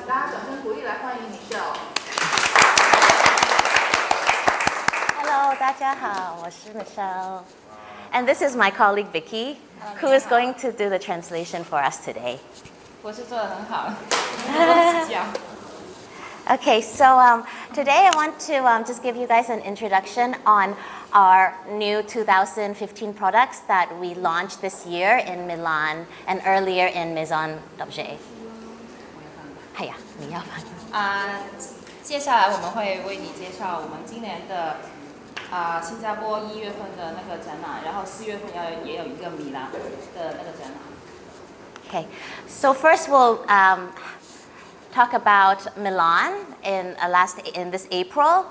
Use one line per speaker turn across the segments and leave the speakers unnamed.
请大家掌声鼓励来欢迎Michelle。
Hello， 大家好，我是 Michelle. And this is my colleague Vicky, who is going to do the translation for us today.
我是做得很好，多指教。
Okay, so today I want to just give you guys an introduction on our new 2015 products that we launched this year in Milan and earlier in Maison d'Objet. 哎呀，你要翻。
接下来我们会为你介绍我们今年的新加坡1月份的那个展览，然后4月份也有一个米兰的那个展览。
Okay, so first we'll talk about Milan in this April,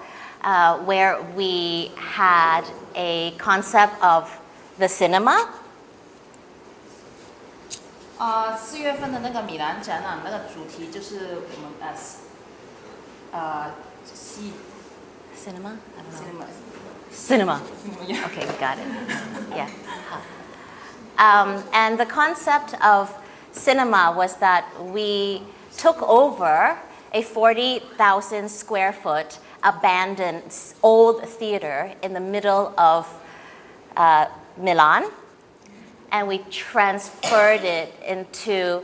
where we had a concept of the cinema.
4月份的那个米兰展览，那个主题就是我们
Cinema?
cinema.
Okay, we got it. Yeah. And the concept of cinema was that we took over a 40,000 square foot abandoned old theater in the middle of Milan, and we transferred it into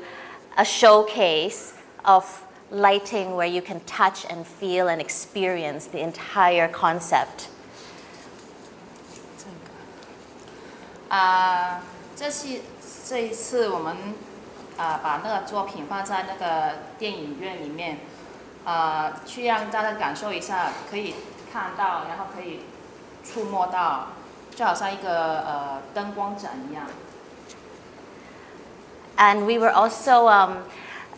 a showcase of lighting where you can touch and feel and experience the entire concept.
这一次我们把那个作品放在那个电影院里面，去让大家感受一下，可以看到，然后可以触摸到，就好像一个灯光展一样。
And we were also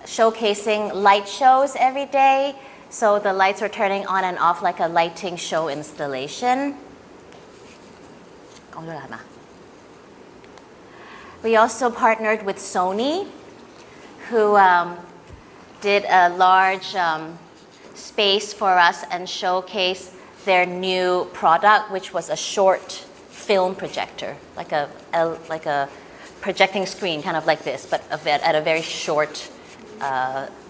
showcasing light shows every day, so the lights were turning on and off like a lighting show installation. We also partnered with Sony, who did a large space for us and showcased their new product, which was a short film projector, like a projecting screen, kind of like this, but at a very short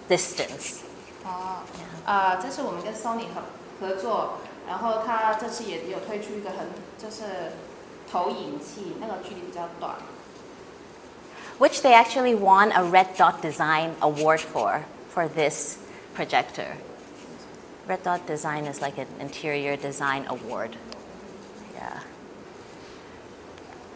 distance.
这次我们跟 Sony 合作，然后他这次也有推出一个就是投影器，那个距离比较短。
Which they actually won a Red Dot Design Award for this projector. Red Dot Design is like an interior design award.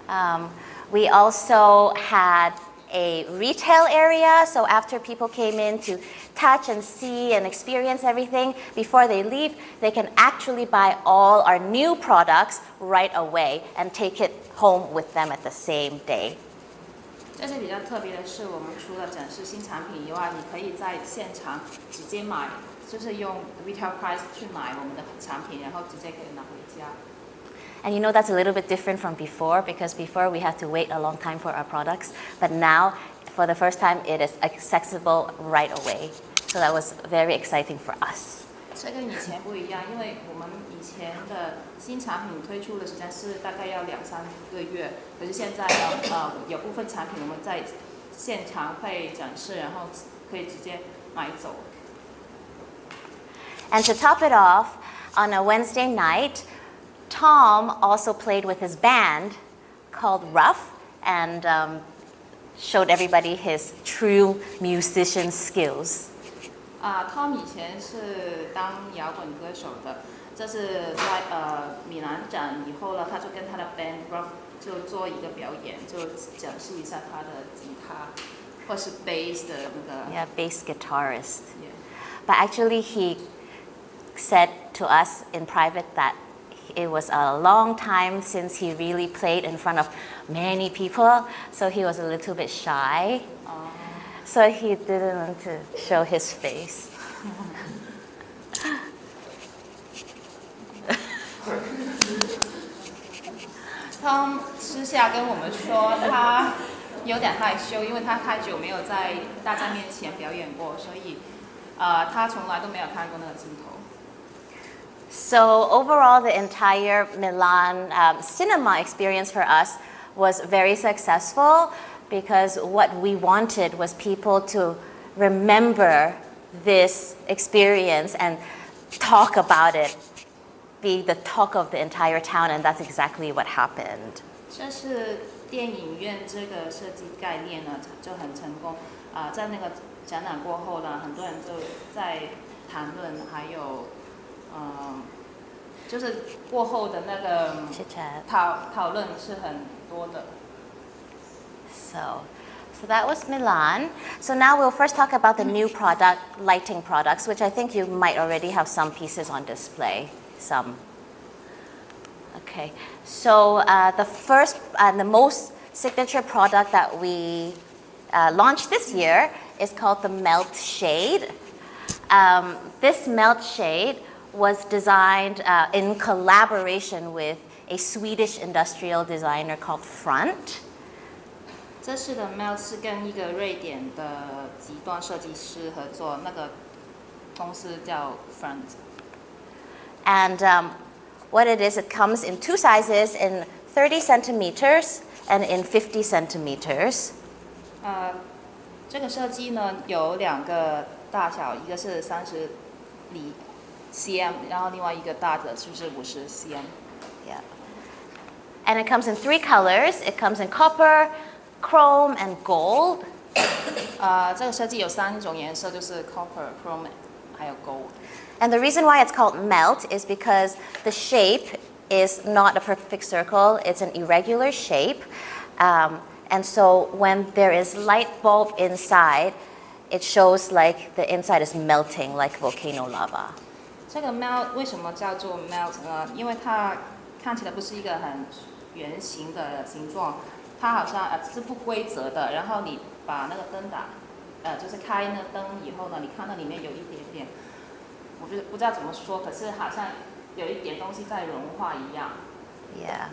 Yeah. We also had a retail area, so after people came in to touch and see and experience everything, before they leave, they can actually buy all our new products right away and take it home with them at the same day.
这次比较特别的是，我们除了展示新产品以外，你可以在现场直接买，就是用 retail price 去买我们的产品，然后直接可以拿回家。
And you know that's a little bit different from before, because before we had to wait a long time for our products, but now, for the first time, it is accessible right away. So that was very exciting for us.
这跟以前不一样，因为我们以前的新产品推出的时间是大概要2-3个月，可是现在呢，有部分产品我们在现场会展示，然后可以直接买走。
And to top it off, on a Wednesday night, Tom also played with his band called Rough and showed everybody his true musician skills.
Tom 以前是当摇滚歌手的，这是在米兰展以后呢，他就跟他的 band Rough 就做一个表演，就展示一下他的吉他或是 bass 的那个。
Yeah, bass guitarist.
Yeah.
But actually, he said to us in private that it was a long time since he really played in front of many people, so he was a little bit shy. So he didn't want to show his face.
Tom 私下跟我们说，他有点害羞，因为他太久没有在大家面前表演过，所以他从来都没有看过那个镜头。
So overall, the entire Milan cinema experience for us was very successful because what we wanted was people to remember this experience and talk about it, be the talk of the entire town, and that's exactly what happened.
这是电影院这个设计概念呢，就很成功在那个展览过后呢，很多人就在谈论，还有就是过后的那个讨论是很多的。
So that was Milan. So now we'll first talk about the new product, lighting products, which I think you might already have some pieces on display. Some. Okay. So the first and the most signature product that we launched this year is called the Melt Shade. This Melt Shade was designed in collaboration with a Swedish industrial designer called Front.
这次的 Melt 是跟一个瑞典的极端设计师合作，那个公司叫 Front。And
what it is, it comes in two sizes, in 30 centimeters and in 50 centimeters.
这个设计呢有两个大小，一个是30cm， 然后另外一个大的就是50 cm。Yeah.
And it comes in 3 colors. It comes in copper, chrome, and gold.
这个设计有3种颜色，就是 copper, chrome， 还有 gold。And
the reason why it's called melt is because the shape is not a perfect circle. It's an irregular shape. And so when there is light bulb inside, it shows like the inside is melting like volcano lava.
这个 melt 为什么叫做 melt 呢？因为它看起来不是一个很圆形的形状，它好像是不规则的。然后你把那个灯就是开那灯以后呢，你看到里面有一点点，我觉得不知道怎么说，可是好像有一点东西在融化一样。
Yeah.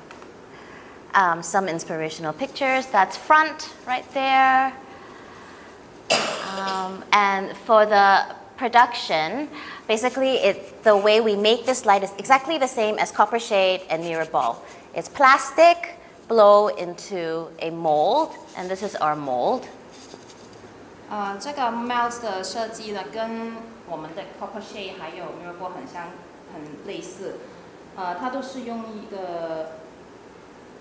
Some inspirational pictures. That's Front right there. And for the production, basically the way we make this light is exactly the same as copper shade and mirror ball. It's plastic, blow into a mold, and this is our mold.
这个 melt 的设计呢，跟我们的 copper shade 还有 mirror ball 很类似。它都是用一个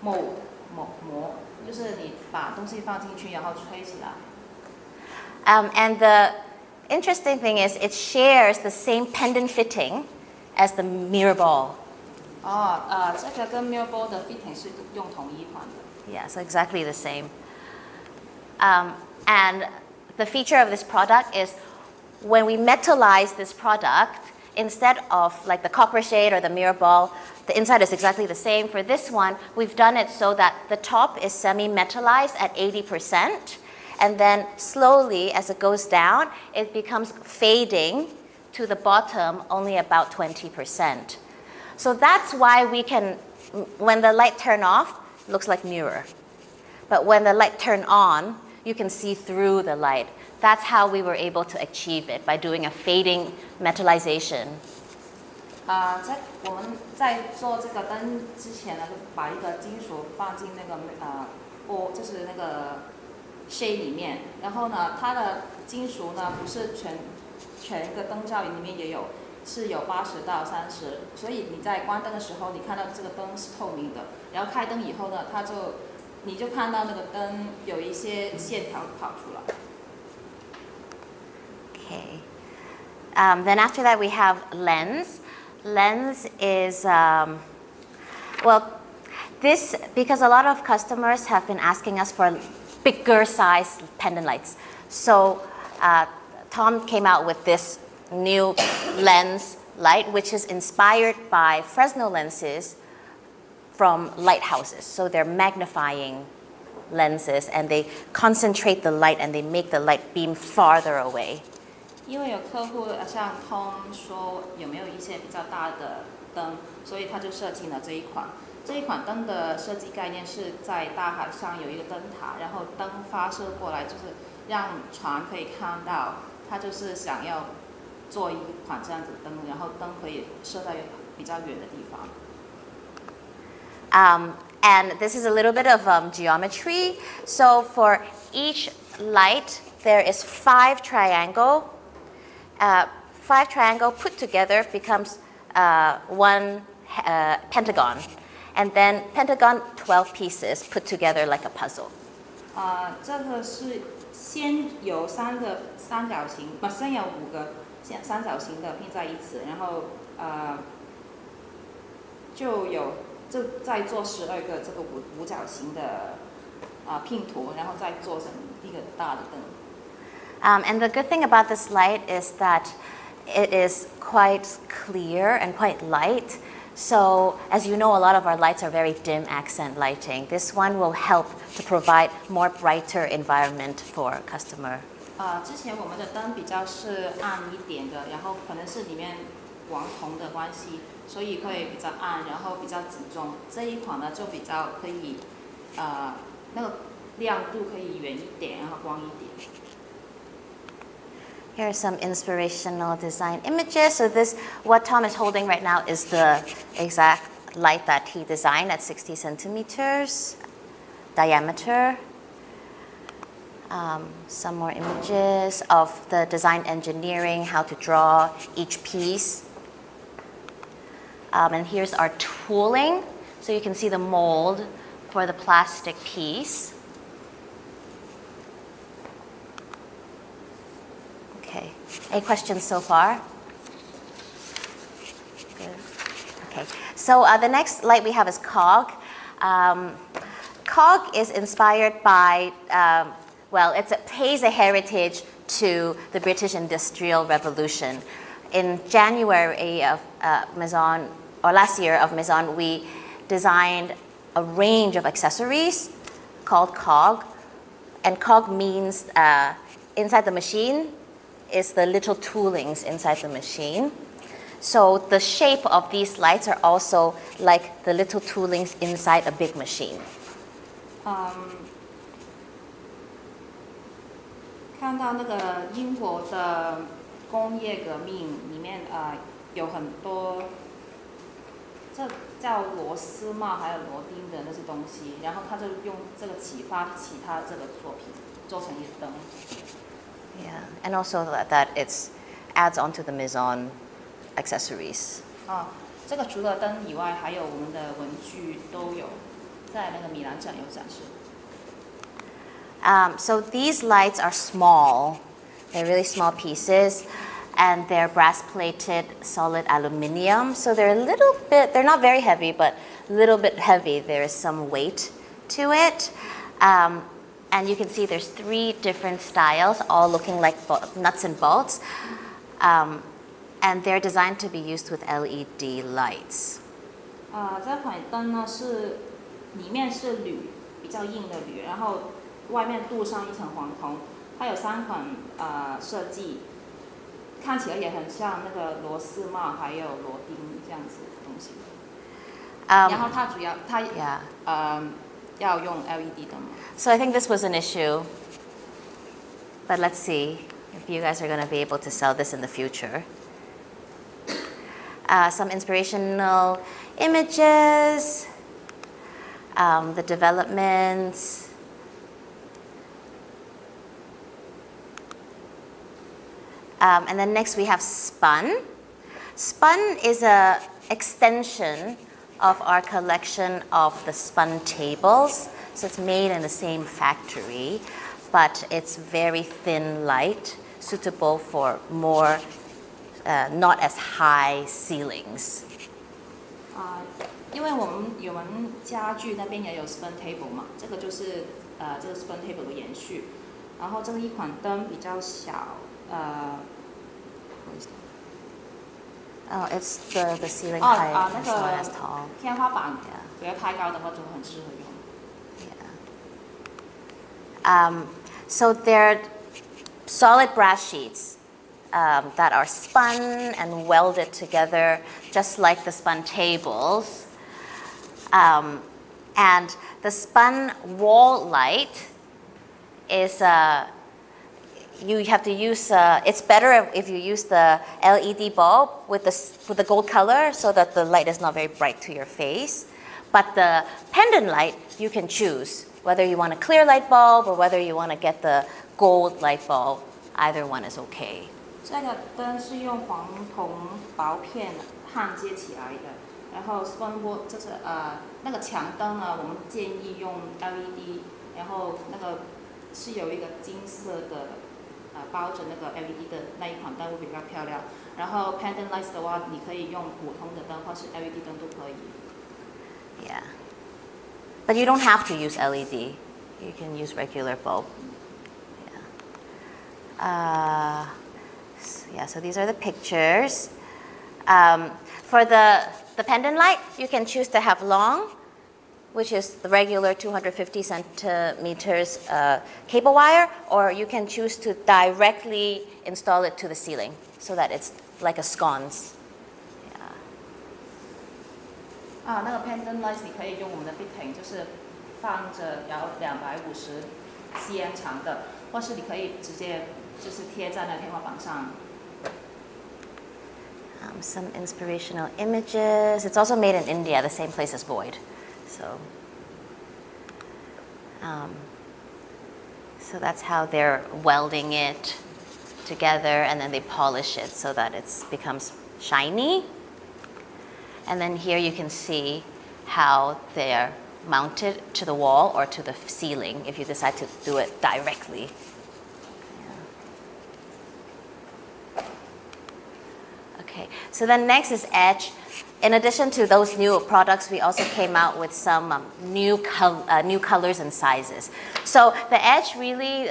膜，就是你把东西放进去，然后吹起来。
And the interesting thing is it shares the same pendant fitting as the mirror ball.
这个跟 mirror ball 的 fitting 是用同一款的。
Yeah, so exactly the same. And the feature of this product is when we metalize this product, instead of like the copper shade or the mirror ball, the inside is exactly the same. For this one, we've done it so that the top is semi-metallized at 80%, and then slowly, as it goes down, it becomes fading to the bottom only about 20%. So that's why we can, when the light turn off, it looks like mirror. But when the light turn on, you can see through the light. That's how we were able to achieve it, by doing a fading metallization.
我们在做这个灯之前呢，就把一个金属放进那个就是那个 shade 里面，然后呢，它的金属呢不是全个灯罩里面也有，是有80到30，所以你在关灯的时候，你看到这个灯是透明的，然后开灯以后呢，你就看到那个灯有一些线条跑出来。
Okay. Then after that we have lens. Lens is, because a lot of customers have been asking us for bigger size pendant lights. So Tom came out with this new lens light, which is inspired by Fresnel lenses from lighthouses. So they're magnifying lenses, and they concentrate the light and they make the light beam farther away.
因为有客户向 Tom 说有没有一些比较大的灯，所以他就设计了这一款。这一款灯的设计概念是在大海上有一个灯塔，然后灯发射过来，就是让船可以看到。他就是想要做一款这样子的灯，然后灯可以射在比较远的地方。
And this is a little bit of geometry. So for each light, there is 5 triangles. 5 triangle put together becomes 1 pentagon. And then pentagon, 12 pieces put together like a puzzle.
这个是先有3个三角形，先有5个三角形的拼在一起，然后就再做12个这个五角形的拼图，然后再做成一个大的灯。
And the good thing about this light is that it is quite clear and quite light. So, as you know, a lot of our lights are very dim accent lighting. This one will help to provide more brighter environment for customer.
之前我们的灯比较是暗一点的，然后可能是里面光铜的关系，所以会比较暗，然后比较集中。这一款呢就比较可以，那个亮度可以远一点，然后光一点。
Here are some inspirational design images. So what Tom is holding right now is the exact light that he designed at 60 centimeters diameter. Some more images of the design engineering, how to draw each piece. And here's our tooling. So you can see the mold for the plastic piece. Okay. Any questions so far? Good. Okay. So the next light we have is COG. COG is inspired by, it pays a heritage to the British Industrial Revolution. In January of last year of Maison, we designed a range of accessories called COG. And COG means inside the machine is the little toolings inside the machine. So the shape of these lights are also like the little toolings inside a big machine.
看到那个英国的工业革命里面有很多，这叫螺丝帽还有螺钉的那些东西，然后他就用这个启发其他这个作品做成一个灯。
Yeah, and also that it adds on to the Maison accessories.
这个除了灯以外，还有我们的文具都有在那个米兰展有展示。
So these lights are small. They're really small pieces, and they're brass-plated solid aluminum. So they're not very heavy, but a little bit heavy. There is some weight to it. And you can see there's 3 different styles, all looking like nuts and bolts. And they're designed to be used with LED lights.
这款灯呢是里面是铝，比较硬的铝，然后外面镀上一层黄铜。它有3款设计，看起来也很像那个螺丝帽还有螺钉这样子的东西。然后它主要要用 LED 灯。
So I think this was an issue, but let's see if you guys are going to be able to sell this in the future. Some inspirational images, the developments. And then next we have Spun. Spun is an extension of our collection of the spun tables. So it's made in the same factory, but it's very thin light, suitable for more, not as high ceilings.
因为我们家具那边也有 spun table 嘛，这个就是这个 spun table 的延续。然后这个一款灯比较小
Oh, it's the ceiling height. It's not as tall.
天花板不要太高的话，就很适合用。
Yeah. So they're solid brass sheets that are spun and welded together, just like the spun tables. And the spun wall light is you have to use. It's better if you use the LED bulb with the gold color, so that the light is not very bright to your face. But the pendant light, you can choose whether you want a clear light bulb or whether you want to get the gold light bulb. Either one is okay.
这个灯是用黄铜薄片焊接起来的，然后分波就是那个墙灯呢，我们建议用 LED， 然后那个是有一个金色的包着那个 LED 的那一款灯会比较漂亮。然后 pendant lights 的话，你可以用普通的灯或是 LED 灯都可以。
Yeah. But you don't have to use LED. You can use regular bulb. Yeah. Yeah, so these are the pictures. For the pendant light, you can choose to have long, which is the regular 250 centimeters cable wire, or you can choose to directly install it to the ceiling so that it's like a sconce.
那个 pendant light 你可以用我们的 fitting， 就是放着要250 cm 长的，或是你可以直接就是贴在那天花板上。
Some inspirational images. It's also made in India, the same place as Boyd. So that's how they're welding it together, and then they polish it so that it becomes shiny. And then here you can see how they're mounted to the wall or to the ceiling if you decide to do it directly. Okay, so then next is edge. In addition to those new products, we also came out with some new colors and sizes. So the edge really,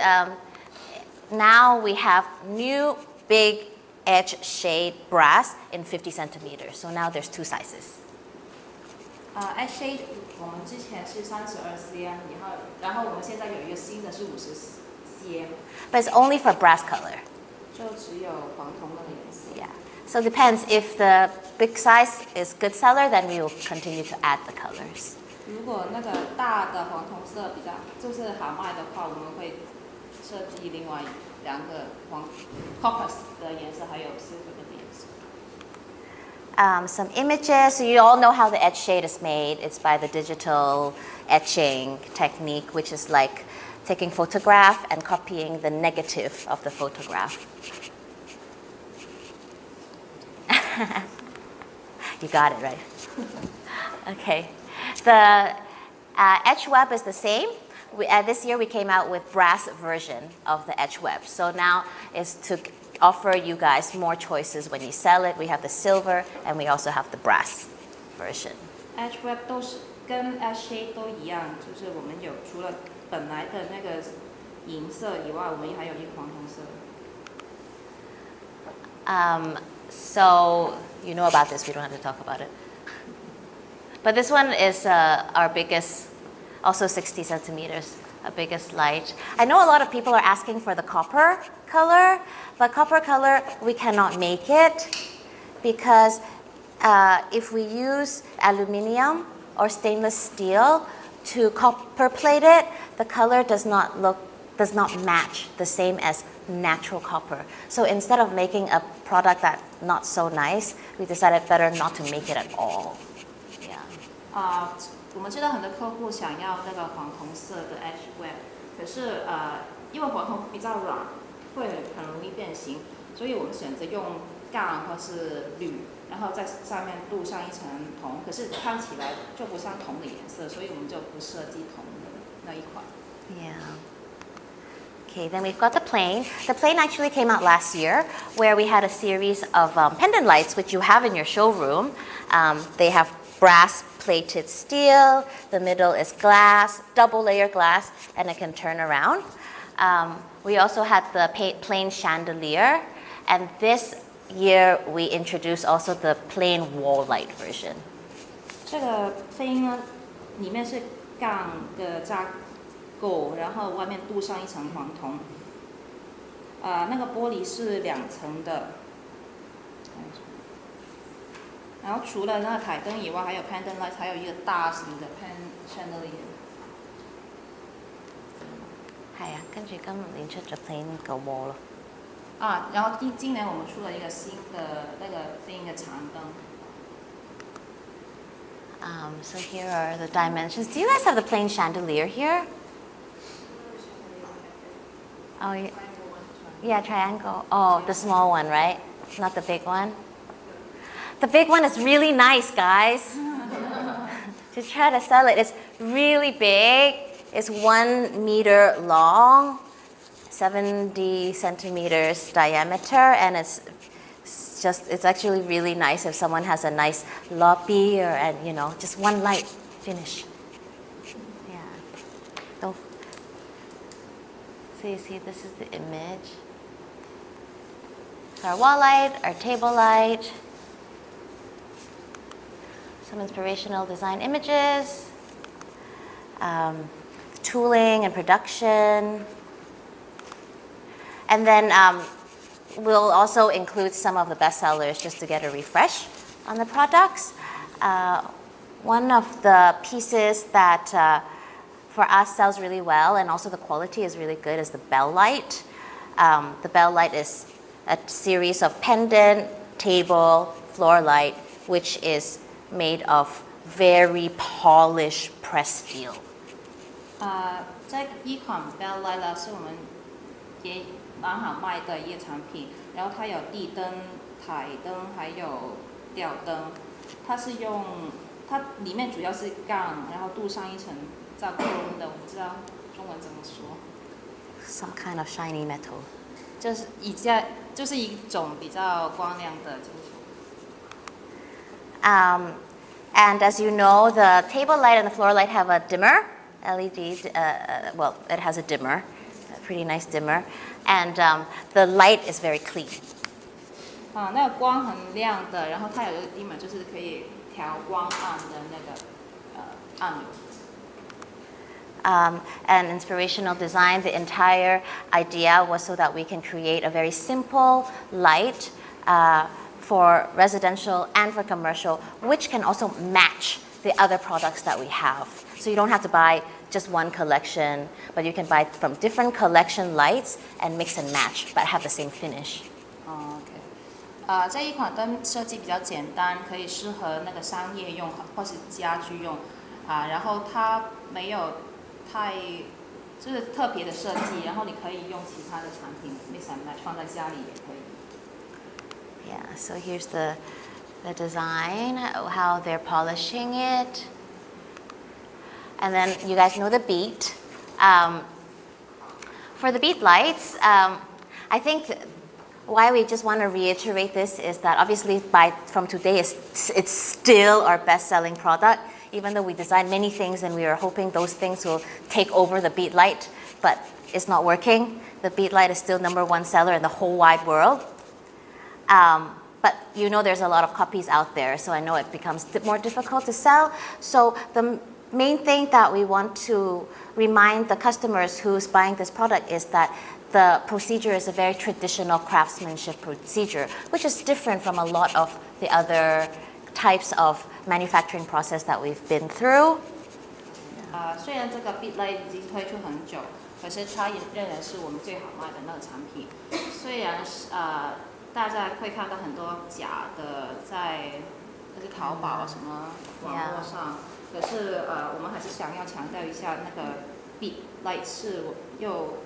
now we have new big edge shade brass in 50 centimeters. So now there's 2 sizes.
Edge shade 我们之前是32 cm， 然后我们现在有一个新的是50 cm。
But it's only for brass color.
就只有黄铜那个颜色。
Yeah. So it depends. If the big size is good seller, then we will continue to add the colors.
如果那个大的黄铜色比较就是好卖的话，我们会设计另外2个黄 copper 的颜色，还有 silver 的颜色。
Some images. So you all know how the edge shade is made. It's by the digital etching technique, which is like taking photograph and copying the negative of the photograph. You got it, right? Okay. The etch web is the same. This year we came out with brass version of the etch web. So now is to offer you guys more choices when you sell it. We have the silver and we also have the brass version.
Edge web 都是跟 edge shade 都一样，就是我们有除了本来的那个银色以外，我们还有一个黄铜色。
So you know about this, we don't have to talk about it. But this one is our biggest, also 60 centimeters, our biggest light. I know a lot of people are asking for the copper color, but copper color, we cannot make it because if we use aluminum or stainless steel to copper plate it, the color does not match the same as natural copper. So instead of making a product that's not so nice, we decided better not to make it at all. Yeah.
我们知道很多客户想要那个黄铜色的 edge web， 可是因为黄铜比较软，会很容易变形，所以我们选择用钢或是铝，然后在上面镀上一层铜，可是看起来就不像铜的颜色，所以我们就不设计铜的那一款。
Yeah. Okay, then we've got the plane. The plane actually came out last year where we had a series of pendant lights, which you have in your showroom. They have brass plated steel, the middle is glass, double layer glass, and it can turn around. We also had the plain chandelier, and this year we introduced also the plain wall light version.
这个plane呢，里面是钢的架构，然后外面镀上一层黄铜。那个玻璃是2层的。然后除了那个台灯以外，还有 pendant light， 还有一个大型的 chandelier。
係啊，跟住今年出咗 plain 個 wall 咯。
然後今年我們出了一個新的那個 plain 的長燈。
So here are the dimensions. Do you guys have the plain chandelier here? Oh, yeah. Yeah, triangle. Oh, the small one, right? Not the big one. The big one is really nice, guys. To try to sell it, it's really big. It's 1 meter long, 70 centimeters diameter, and it's actually really nice if someone has a nice lobby or, and just one light finish. Yeah. Don't. So you see, this is the image. So our wall light, our table light, some inspirational design images, tooling and production. And then we'll also include some of the best sellers just to get a refresh on the products. One of the pieces that for us sells really well, and also the quality is really good, is the bell light. The bell light is a series of pendant, table, floor light, which is made of very polished pressed steel.
这一款 bell light 呢，是我们也蛮好卖的一个产品，然后它有地灯、台灯，还有吊灯。它里面主要是钢，然后镀上一层造光的，我不知道中文怎么说。
Some kind of shiny metal.
就是一种比较光亮的金属。
And as you know, the table light and the floor light have a dimmer, LED. Well, it has a dimmer, a pretty nice dimmer, and the light is very clean.
那个光很亮的，然后它有一个 dimmer， 就是可以调光暗的那个按钮。
And inspirational design, the entire idea was so that we can create a very simple light for residential and for commercial, which can also match the other products that we have. So you don't have to buy just one collection, but you can buy from different collection lights and mix and match, but have the same finish.
OK， 这一款灯设计比较简单，可以适合那个商业用或是家居用然后它没有就是特别的设计，然后你可以用其他的产品 mix and match 放在家里也可以。
Yeah, so here's the design, how they're polishing it. And then you guys know the beat. For the beat lights, I think why we just want to reiterate this is that obviously from today it's still our best-selling product, even though we designed many things and we are hoping those things will take over the beat light, but it's not working. The beat light is still #1 seller in the whole wide world. But there's a lot of copies out there, so I know it becomes more difficult to sell. So the main thing that we want to remind the customers who's buying this product is that the procedure is a very traditional craftsmanship procedure, which is different from a lot of the other types of manufacturing process that we've been through.
虽然这个 beat light 已经推出很久，可是它也仍然是我们最好卖的那个产品。虽然大家会看到很多假的在淘宝什么网络上，可是我们还是想要强调一下，那个 beat light 是有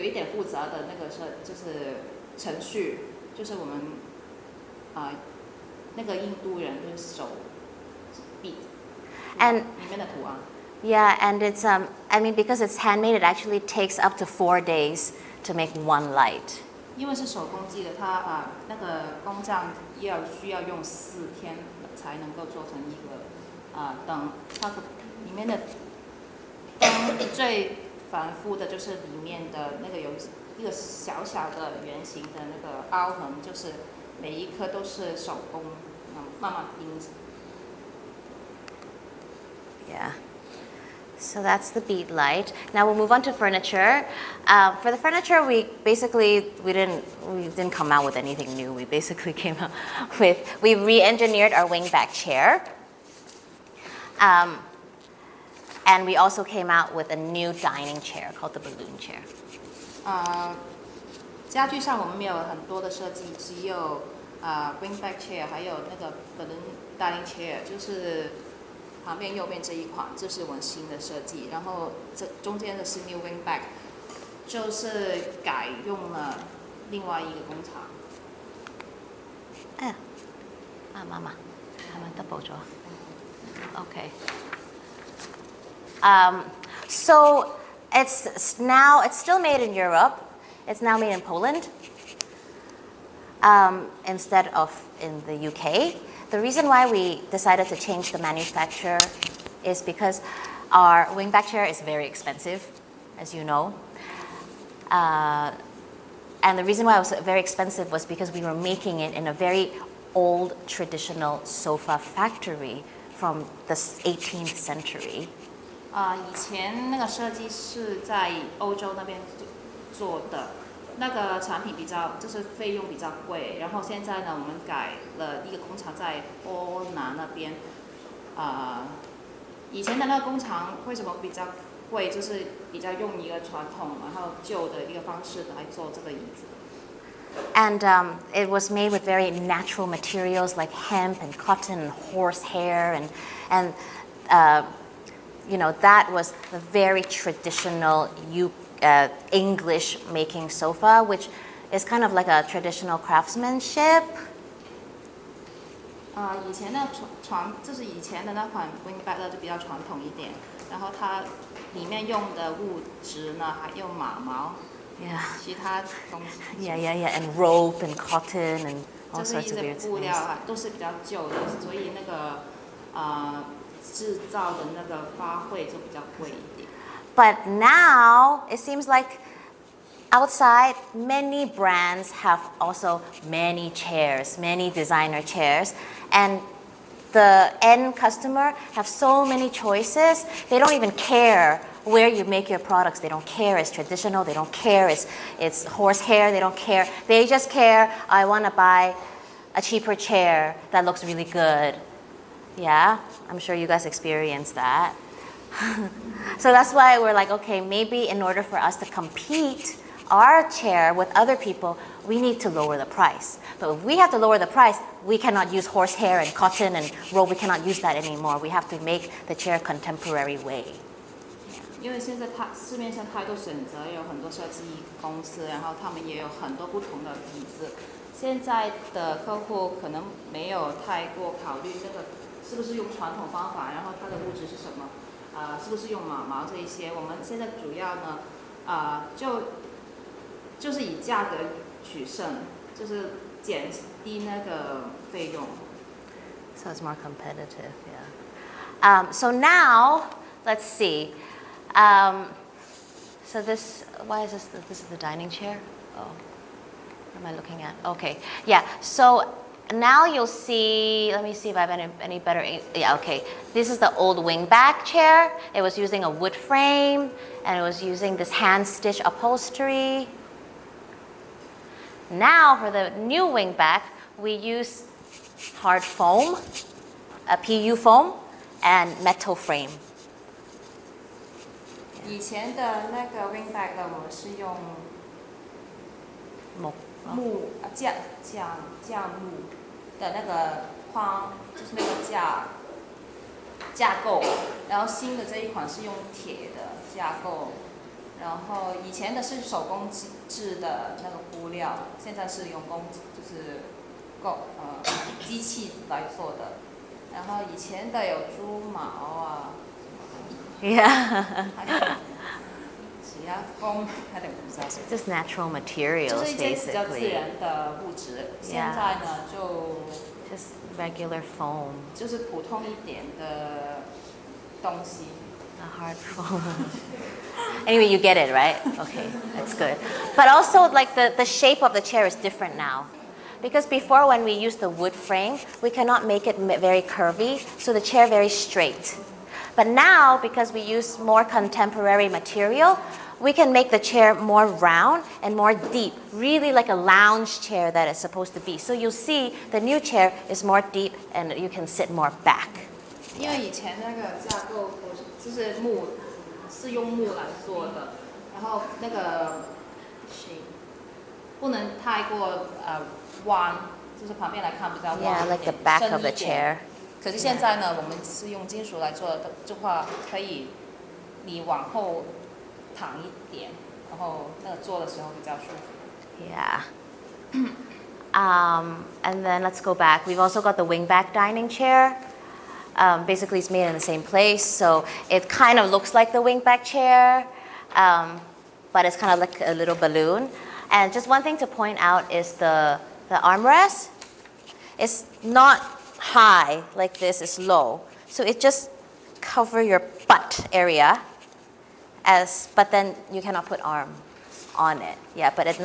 一点复杂的那个就是程序，就是我们那个印度人就是手 beat
and
里面的图案。
Yeah, and it's because it's handmade, it actually takes up to 4 days to make one light.
因为是手工技的，它那个工匠需要用4天才能够做成一个灯。它里面的灯最繁复的就是里面的那个有一个小小的圆形的那个凹痕，就是每一颗都是手工慢慢钉。
Yeah. So that's the bead light. Now we'll move on to furniture. For the furniture, we didn't come out with anything new. We basically came out we re-engineered our wingback chair. And we also came out with a new dining chair called the balloon chair.
家具上我们没有很多的设计，只有wingback chair， 还有那个 balloon dining chair， 就是旁边右边这一款，这是我们新的设计。然后这中间的是 new wingback，就是改用了另外一个工厂。
妈妈，係咪 double 咗 ？Okay. So it's still made in Europe. It's now made in Poland instead of in the UK. The reason why we decided to change the manufacturer is because our wingback chair is very expensive, as you know. And the reason why it was very expensive was because we were making it in a very old traditional sofa factory from the 18th century.
以前那个设计是在欧洲那边做的，那个产品就是费用比较贵。然后现在呢，我们改了一个工厂在波兰那边。以前的那个工厂为什么比较贵？就是比较用一个传统然后旧的一个方式来做这个椅子。
And it was made with very natural materials like hemp and cotton and horsehair and that was the very traditional English making sofa, which is kind of like a traditional craftsmanship.
以前的就是以前的那款 wingback 就比较传统一点，然后它里面用的物质呢还用马毛。
Yeah.
其他东西。
Yeah, and rope and cotton and all
就是
sorts
一
of
些
weird
布料
things.
都是比较旧的，所以那个制造的那个花卉就比较贵一点。
But now it seems like outside many brands have also many chairs, many designer chairs, and the end customer have so many choices. They don't even care where you make your products. They don't care it's traditional. They don't care it's horsehair. They don't care. They just care, I want to buy a cheaper chair that looks really good. Yeah, I'm sure you guys experience that. So that's why we're like, okay, maybe in order for us to compete our chair with other people, we need to lower the price. But if we have to lower the price, we cannot use horsehair and cotton and rope. We cannot use that anymore. We have to make the chair contemporary way.
因为现在市面上太多选择，有很多设计公司，然后他们也有很多不同的椅子。现在的客户可能没有太过考虑这个是不是用传统方法，然后它的物质是什么，是不是用马毛这一些。我们现在主要呢，就是以价格取胜，就是减低那个费用。
So it's more competitive, yeah. So now, let's see. So why is this? This is the dining chair? Oh, what am I looking at? Okay, yeah. So now you'll see, let me see if I have any better, yeah, okay. This is the old wingback chair. It was using a wood frame, and it was using this hand-stitch upholstery. Now for the new wingback, we use hard foam, a PU foam, and metal frame.
以前的那个 wingback 我们是用架木的那个框，就是那个架构，然后新的这一款是用铁的架构，然后以前的是手工制的那个布料，现在是用就是机器来做的，然后以前的有猪毛啊。
Yeah.
只要风，它的不知道是。
Just natural materials,
就是一些比较自
basically.
然的物质。现在呢，就
Just regular foam.
就是普通一点的东西。
A hard foam. Anyway, you get it, right? Okay, that's good. But also, like the shape of the chair is different now. Because before, when we used the wood frame, we cannot make it very curvy, so the chair very straight. But now, because we use more contemporary material, we can make the chair more round and more deep, really like a lounge chair that it's supposed to be. So you'll see the new chair is more deep and you can sit more back.
因为以前那个架构就是是用木来做的，然后那个不能太过弯，就是旁边来看比较弯
Yeah, like the back of the chair.
可是现在呢，我们是用金属来做的话，可以你往后躺一点，然后那个坐的时候比较舒服。
Yeah. And then let's go back. We've also got the wingback dining chair. Basically, it's made in the same place, so it kind of looks like the wingback chair, but it's kind of like a little balloon. And just one thing to point out is the armrest. It's not high like this, it's low. So it just cover your butt area, but then you cannot put arm on it. Yeah, but it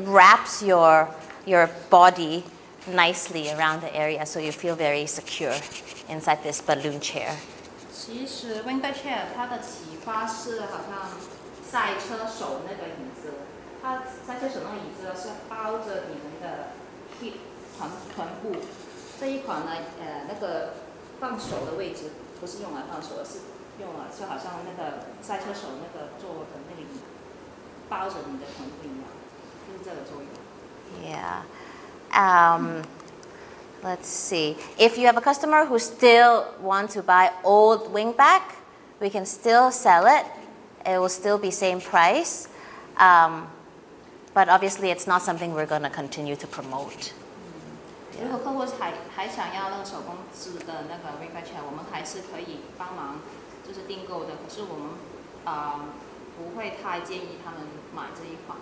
wraps your body nicely around the area, so you feel very secure inside this balloon chair.
其实 wingback chair 它的启发是好像赛车手那个椅子，它赛车手那个椅子是包着你们的 hip 臀部。这一款呢，那个放手的位置不是用来放手，而是用了就好像那个赛车手那个坐的那个椅，包着你的臀部一样，就是这个作用。
Yeah. Let's see. If you have a customer who still wants to buy old wingback, we can still sell it. It will still be same price. But obviously, it's not something we're going to continue to promote.
如果客户还想要那个手工制的那个 wingback chair， 我们还是可以帮忙，就是订购的。可是我们不会太建议他们买这一款。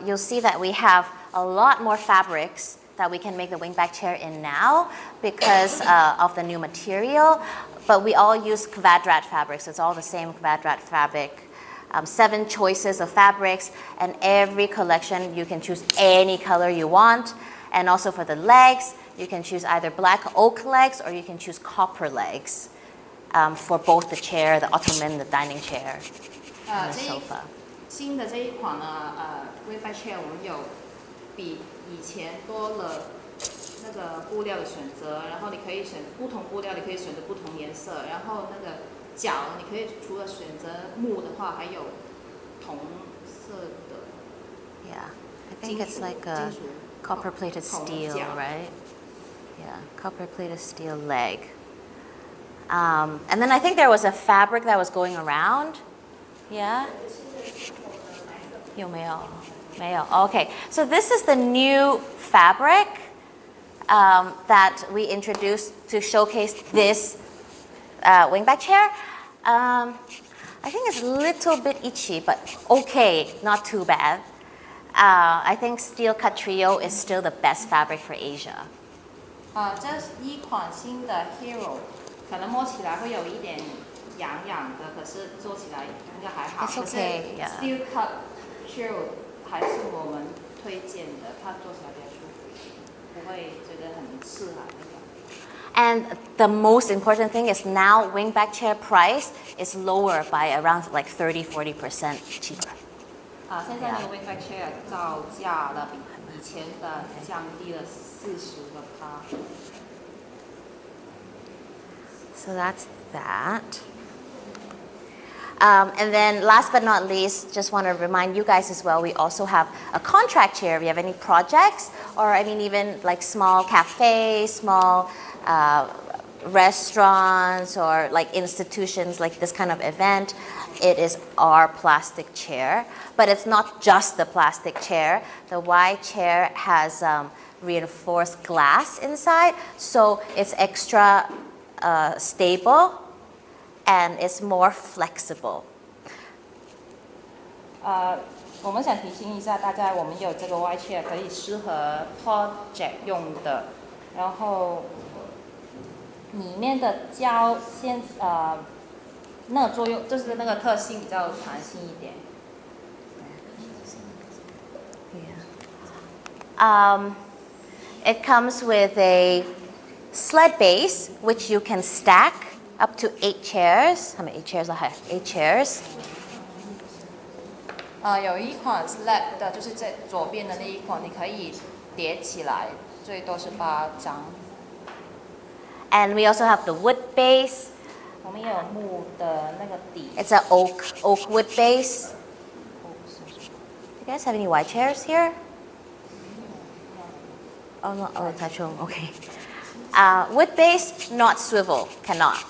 You'll see that we have a lot more fabrics that we can make the wingback chair in now because of the new material. But we all use Kvadrat fabrics. It's all the same Kvadrat fabric. 7 choices of fabrics, and every collection you can choose any color you want. And also for the legs, you can choose either black oak legs or you can choose copper legs for both the chair, the ottoman, the dining chair, and the sofa.
新的这一款呢，wingback chair 我们有比以前多了那个布料的选择，然后你可以选不同布料，你可以选择不同颜色，然后那个脚你可以除了选择木的话，还有铜色的。
Yeah, I think it's like a copper-plated steel, right? Yeah, copper-plated steel leg. And then I think there was a fabric that was going around. Yeah. 有没有？没有。Okay, so this is the new fabric that we introduced to showcase this wingback chair. I think it's a little bit itchy, but okay, not too bad. I think steel cut trio is still the best fabric for Asia.
这一款新的 Hero 可能摸起来会有一点痒痒的，可是做起来应该还好。
It's okay, yeah.
Steel cut trio 还是我们推荐的，它做起来比较舒服，不会觉得很刺啊那种。
And the most important thing is now wingback chair price is lower by around like 30-40% cheaper.
现在那个 wingback chair 造价了比以前的降低了40%。
So that's that. And then last but not least, just want to remind you guys as well, we also have a contract chair. If you have any projects, or I mean even like small cafes, small restaurants, or like institutions like this kind of event, it is our plastic chair. But it's not just the plastic chair. The Y chair has reinforced glass inside, so it's extra stable and it's more flexible.
我们想提醒一下大家，我们有这个 Y chair 可以适合 project 用的，然后里面的胶那个作用就是那个特性比较弹性一点。
It comes with a sled base, which you can stack up to 8 chairs. How many 8 chairs? 8 chairs.
有一款 sled 的，就是在左边的那一款，你可以叠起来，最多是8张。
And we also have the wood base.
我们也有木的那个底。
It's an oak wood base. You guys have any white chairs here? Oh no, oh touch home. Okay. Wood base, not swivel, cannot.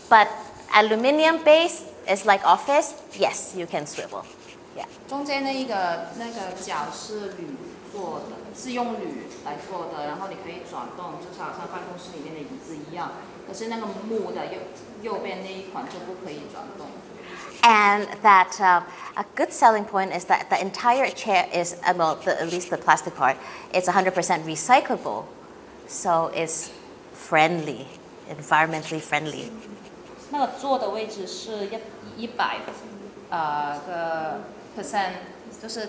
But aluminium base, is like office, yes, you can swivel. Yeah.
中间那个角是铝做的，是用铝来做的，然后你可以转动，就是好像办公室里面的椅子一样。可是那个木的右边那一款就不可以转动。
And that a good selling point is that the entire chair is, at least the plastic part, it's 100% recyclable, so it's friendly, environmentally friendly.
那个坐的位置是100%就是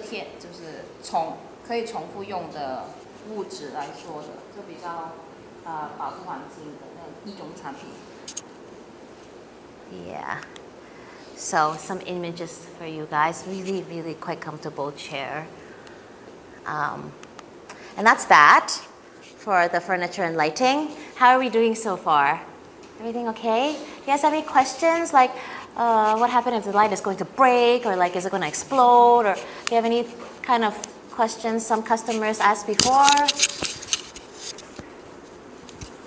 可以重复用的物质来做的，就比较保护环境的那一种产品。
Yeah. So some images for you guys. Really, really quite comfortable chair. And that's that for the furniture and lighting. How are we doing so far? Everything okay? You guys have any questions? Like, what happened if the light is going to break, or like, is it going to explode? Or do you have any kind of questions some customers asked before?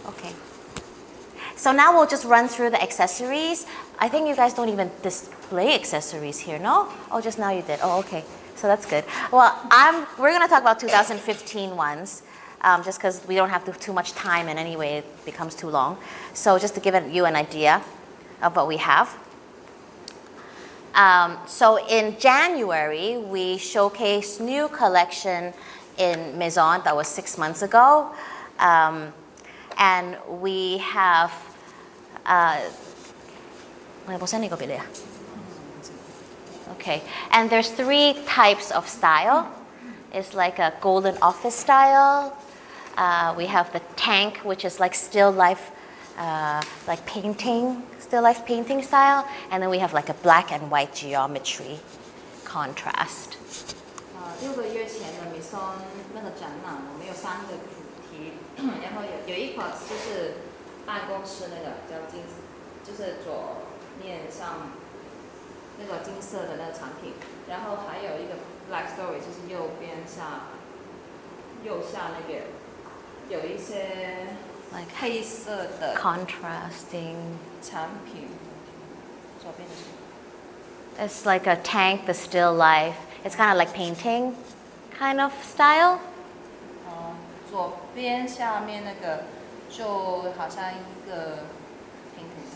Okay. So now we'll just run through the accessories. I think you guys don't even display accessories here, no? Oh, just now you did. Oh, okay. So that's good. Well, we're going to talk about 2015 ones, just because we don't have too much time, and anyway, it becomes too long. So just to give you an idea of what we have. So in January, we showcased new collection in Maison that was 6 months ago. And we have okay, and there's 3 types of style. It's like a golden office style. We have the tank, which is like still life, like painting, still life painting style. And then we have like a black and white geometry contrast.
6个月前的 Maison 那个展览，我们有3个主题，然后有一款就是办公室那个叫就是左面上那个金色的那个产品，然后还有一个 Black Story， 就是右下那边有一些黑色的
contrasting
产品，左边的是。
It's like a tank, the still life. It's kind of like painting kind of style.
左边下面那个就好像一个 painting，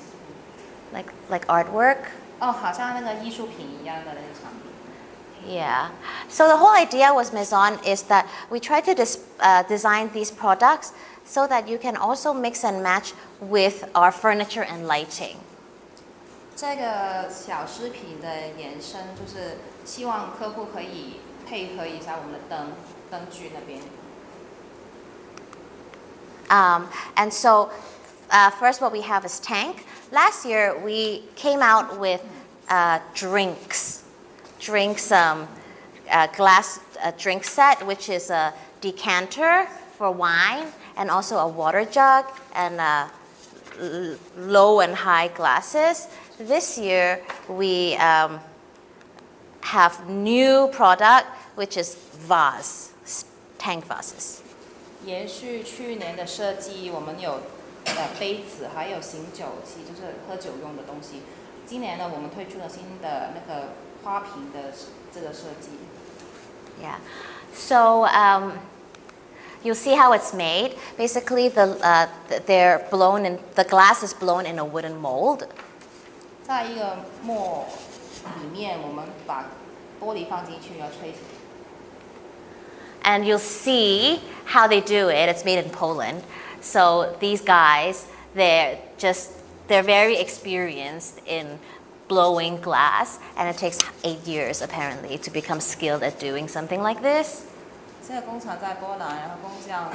like artwork.
哦，好像那个艺术品一样的那个产品。
Yeah. So the whole idea with Maison is that we try to design these products so that you can also mix and match with our furniture and lighting.
这个小饰品的延伸就是希望客户可以配合一下我们的灯具那边。
And so first what we have is tank. Last year we came out with drinks, glass drink set, which is a decanter for wine and also a water jug and low and high glasses. This year we have new product, which is vase, tank vases.
延续去年的设计，我们有杯子，还有醒酒器，就是喝酒用的东西。今年呢，我们推出了新的那个花瓶的这个设计。
Yeah. So you'll see how it's made. Basically, they're blown in. The glass is blown in a wooden mold.
在一个磨里面，我们把玻璃放进去，然后吹起来。
And you'll see how they do it. It's made in Poland. So these guys, they're very experienced in blowing glass, and it takes 8 years apparently to become skilled at doing something like this.
这个工厂在波兰，然后工匠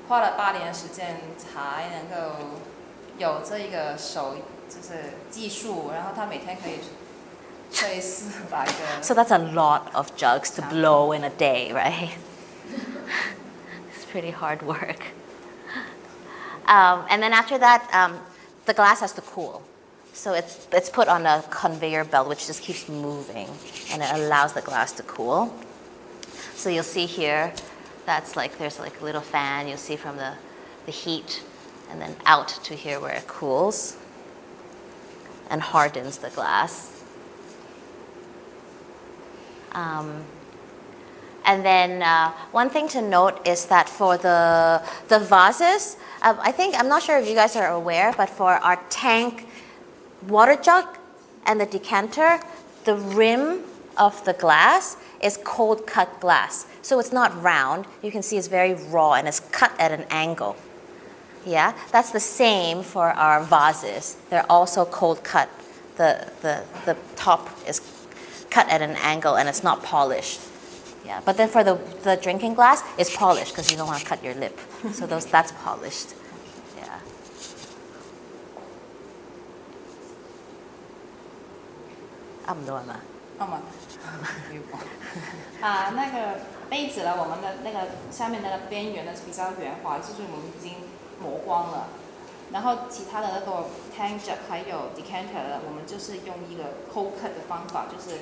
花了8年的时间才能够有这个就是技术，然后他每天可以吹400个。
So that's a lot of jugs to blow in a day, right? It's pretty hard work. And then after that, the glass has to cool. So it's put on a conveyor belt, which just keeps moving, and it allows the glass to cool. So you'll see here, there's like a little fan. You'll see from the heat, and then out to here where it cools. and hardens the glass. And then one thing to note is that for the vases, I'm not sure if you guys are aware, but for our tank water jug and the decanter, the rim of the glass is cold cut glass. So it's not round. You can see it's very raw and it's cut at an angle. Yeah, that's the same for our vases. They're also cold cut. The top is cut at an angle and it's not polished. Yeah, but then for the drinking glass, it's polished because you don't want to cut your lip. So that's polished. Yeah. 按唔到係嘛？
按嘛。那个杯子呢，我们的那个下面那个边缘呢是比较圆滑，就是我们已经磨光了。然后其他的那个 tank jug 还有 decanter 呢，我们就是用一个 cold cut 的方法，就是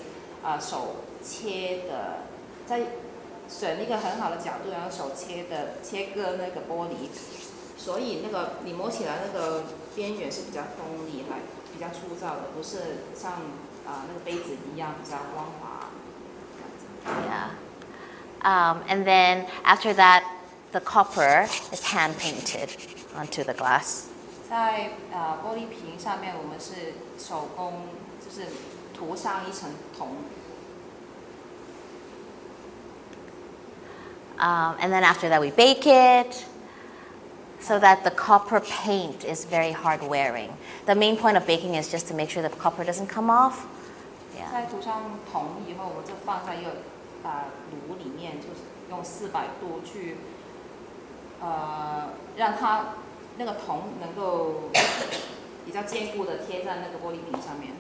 手切的。在选一个很好的角度，然后手切割那个玻璃，所以那个你摸起来那个边缘是比较锋利，比较粗糙的，不是像那个杯子一样比较光滑。
Yeah. And then after that, the copper is hand painted onto the glass.
在玻璃瓶上面，我们是手工就是涂上一层铜。
And then after that, we bake it so that the copper paint is very hard wearing. The main point of baking is just to make sure the copper doesn't come off. Yeah.
在涂上铜以后，我们就放在一个炉里面，就是用400度去让它那个铜能够比较坚固的贴在那个玻璃瓶上面。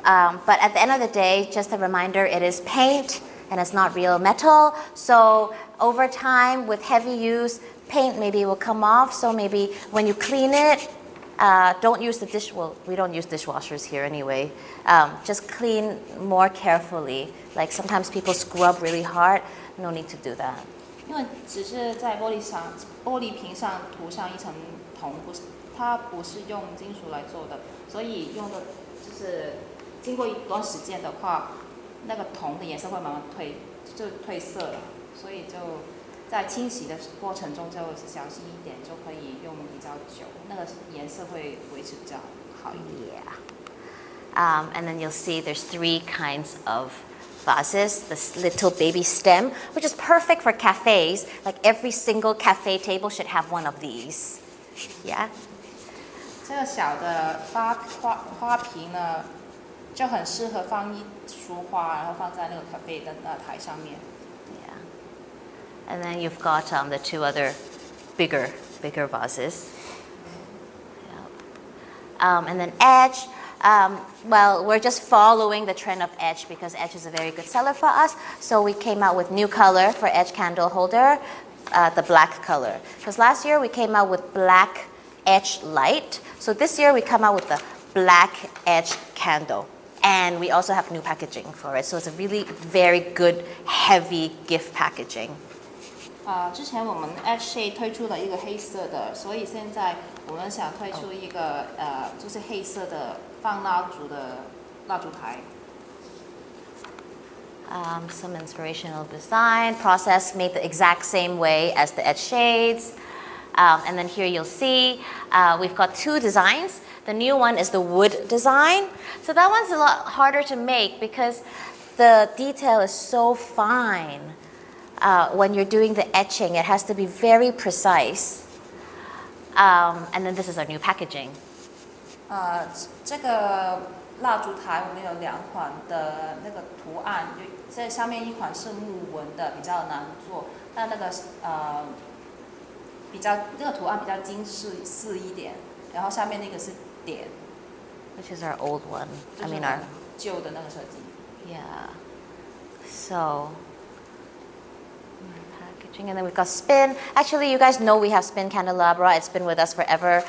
But at the end of the day, just a reminder, it is paint. And it's not real metal, so over time with heavy use, paint maybe will come off. So maybe when you clean it, don't use we don't use dishwashers here anyway. Just clean more carefully. Like sometimes people scrub really hard. No need to do that.
因为只是在玻璃瓶上涂上一层铜，它不是用金属来做的，所以用的就是经过一段时间的话。那个铜的颜色会慢慢褪色了，所以就在清洗的过程中就小心一点，就可以用比较久，那个颜色会维持比较好一点。
Yeah. And then you'll see there's 3 kinds of vases. This little baby stem, which is perfect for cafes. Like every single cafe table should have one of these. Yeah.
这个小的花瓶呢？就很适合放一束花，然后放在那个咖啡的台上面。
Yeah. And then you've got the 2 other bigger vases. Yeah. And then edge. Well, we're just following the trend of edge because edge is a very good seller for us. So we came out with new color for edge candle holder, the black color. Because last year we came out with black edge light. So this year we come out with the black edge candle. And we also have new packaging for it. So it's a really very good, heavy gift packaging.
之前我们 Edge Shade 推出了一个黑色的，所以现在我们想推出一个就是黑色的放蜡烛的蜡烛台。
Some inspirational design process made the exact same way as the Edge Shades. And then here you'll see we've got 2 designs. The new one is the wood design. So that one's a lot harder to make because the detail is so fine. When you're doing the etching, it has to be very precise. And then this is our new packaging.
这个蜡烛台我们有2款的那个图案，这上面一款是木纹的，比较难做，但那个那个图案比较精细一点，然后下面那个是点。
Which is our old one. I mean our
旧的那个设计。
Yeah. So packaging, and then we've got spin. Actually, you guys know we have spin candelabra. It's been with us forever.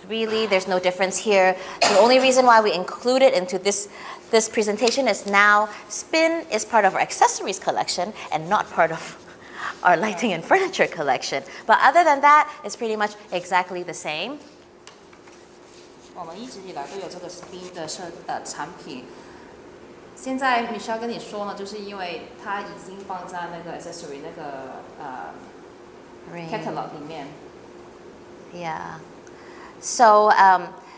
Really, there's no difference here. The only reason why we include it into this presentation is now spin is part of our accessories collection and not part of our lighting and furniture collection. But other than that, it's pretty much exactly the same.
我们一直以来都有这个 spin 的产品。现在 Michelle 跟你说呢，就是因为它已经放在那个 accessory 那个catalog 里面。
Yeah. So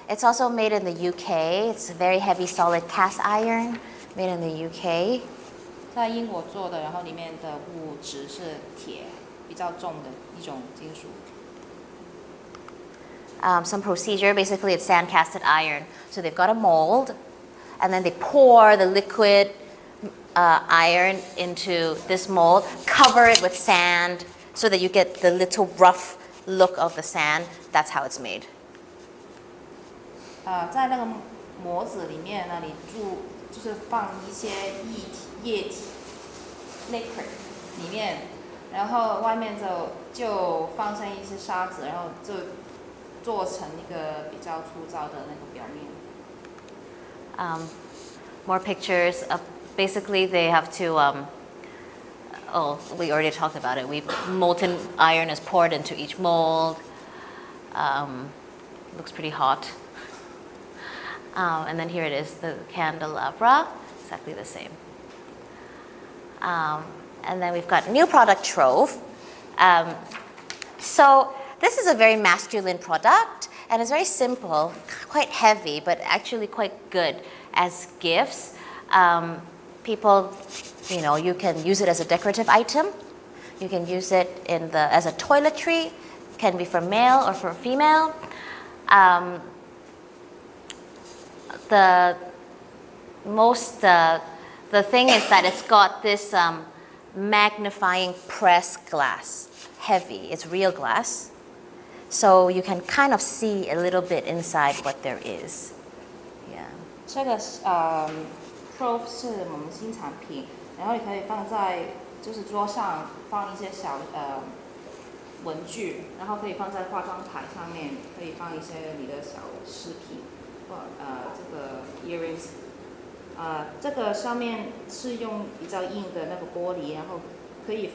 it's also made in the UK. It's a very heavy solid cast iron made in the UK.
在英国做的，然后里面的物质是铁，比较重的一种金属。
Some procedure, basically it's sand casted iron. So they've got a mold, and then they pour the liquid iron into this mold, cover it with sand so that you get the little rough look of the sand. That's how it's made.
在那个模子里面呢，你就是放一些液体 liquid 里面，然后外面就放上一些沙子，然后就做成一个比较粗糙的那个表面。
More pictures. Basically, they have to. Oh, we already talked about it. Molten iron is poured into each mold. Looks pretty hot. And then here it is, the candelabra, exactly the same. And then we've got new product trove. So this is a very masculine product, and it's very simple, quite heavy, but actually quite good as gifts. People, you can use it as a decorative item. You can use it as a toiletry. It can be for male or for female. The thing is that it's got this magnifying press glass, heavy. It's real glass, so you can kind of see a little bit inside what there is. Yeah.
这个Trove 是我们新产品，然后你可以放在就是桌上放一些小文具，然后可以放在化妆台上面，可以放一些你的小饰品，或这个 earrings。这个上面是用比较硬的那个玻璃，然后可以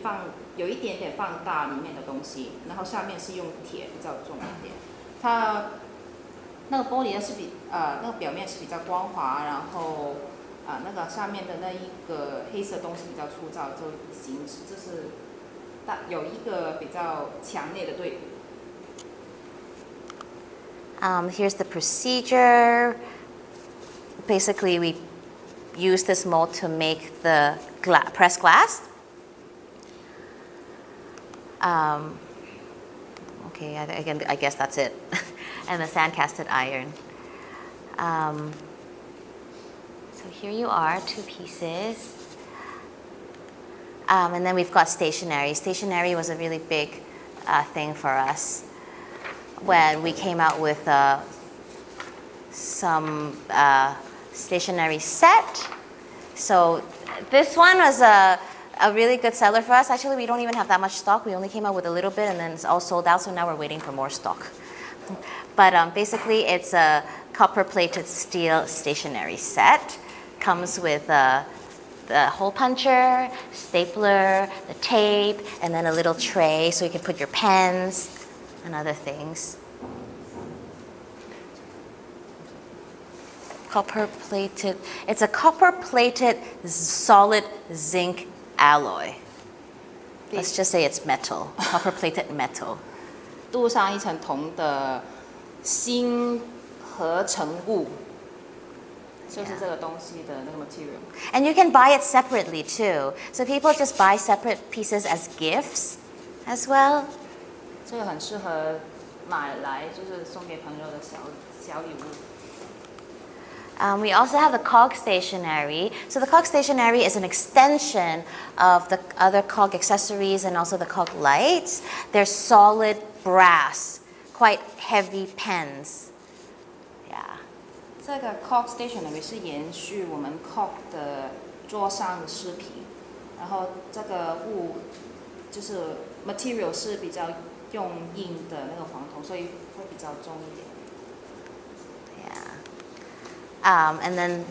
有一点点放大里面的东西，然后下面是用铁比较重一点。它那个玻璃是那个表面是比较光滑，然后那个下面的那一个黑色东西比较粗糙，就是有一个比较强烈的对比。
Here's the procedure. Basically, we use this mold to make the pressed glass. Okay, I guess that's it. And the sand casted iron. So here you are, 2 pieces. And then we've got stationery. Stationery was a really big thing for us when we came out with some stationery set. So this one was a really good seller for us. Actually, we don't even have that much stock. We only came out with a little bit, and then it's all sold out, so now we're waiting for more stock. But basically, it's a copper-plated steel stationery set. Comes with the hole puncher, stapler, the tape, and then a little tray so you can put your pens and other things. Copper-plated. It's a copper-plated solid zinc alloy. Let's just say it's metal. Copper-plated metal.
镀上一层铜的锌合成物。就是这个东西的那个 material.
And you can buy it separately too. So people just buy separate pieces as gifts as well.
这个很适合买来就是送给朋友的小礼物。
We also have the cog stationery. So the cog stationery is an extension of the other cog accessories and also the cog lights. They're solid brass, quite heavy pens. Yeah.
这个 cog stationery 是延续我们 cog 的桌上的饰品，然后这个就是 material 是比较用硬的那个黄铜，所以会比较重一点。
And then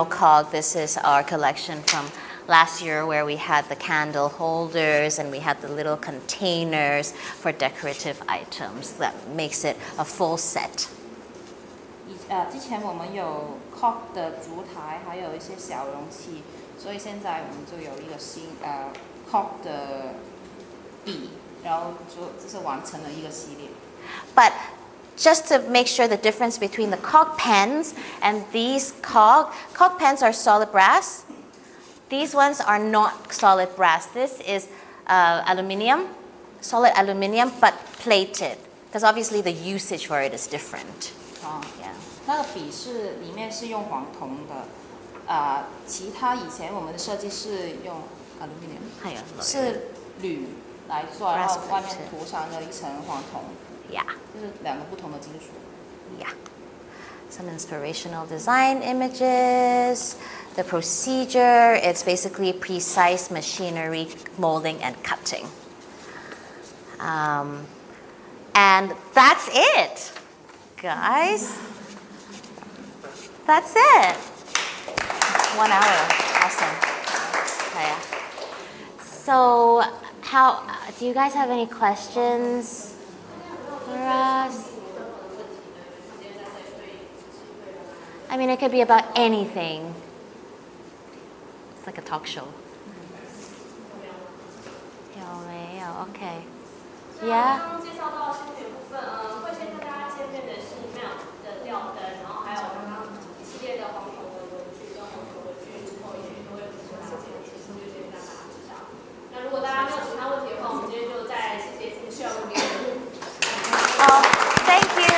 cog, this is our collection from last year where we had the candle holders and we had the little containers for decorative items. That makes it a full set.
之前我们有 cork 的烛台，还有一些小容器，所以现在我们就有一个新cork 的笔，然后就是完成了一个系列。
But just to make sure the difference between the cork pens and these cork pens are solid brass. These ones are not solid brass. This is aluminium, solid aluminium, but plated. Because obviously the usage for it is different.
Yeah. 那个笔是里面是用黄铜的，其他以前我们的设计是用 aluminium，是铝来做，然后外面涂上了一层黄铜。
Yeah.
就是两个不同的金属。
Yeah. Some inspirational design images. The procedure, it's basically precise machinery, molding and cutting. And that's it, guys. That's it. 1 hour. Awesome. Okay. So, do you guys have any questions for us? I mean, it could be about anything. It's like a talk show. 有没有 ？Okay. Yeah.
刚刚介绍到新品部分，会先跟大家见面的是 melt 的吊灯，然后还有刚刚一系列的黄铜的文具跟黄铜文具之后，也许都会有其他的解释，就先跟大家知道。那如果大家没有其他问题的话，我们今天就再谢谢一次需要录音。
Oh, thank you.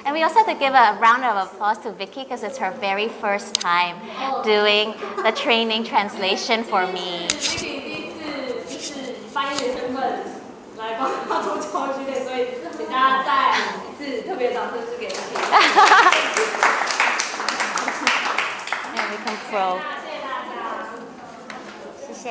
And we also have to give a round of applause to Vicky because it's her very first time doing the training translation for me.
Vicky 第一次就是翻译的身份来帮他做教育训练，所以请大家再一次特别掌声是给 Vicky。And
we can throw.
谢谢大家。
谢谢。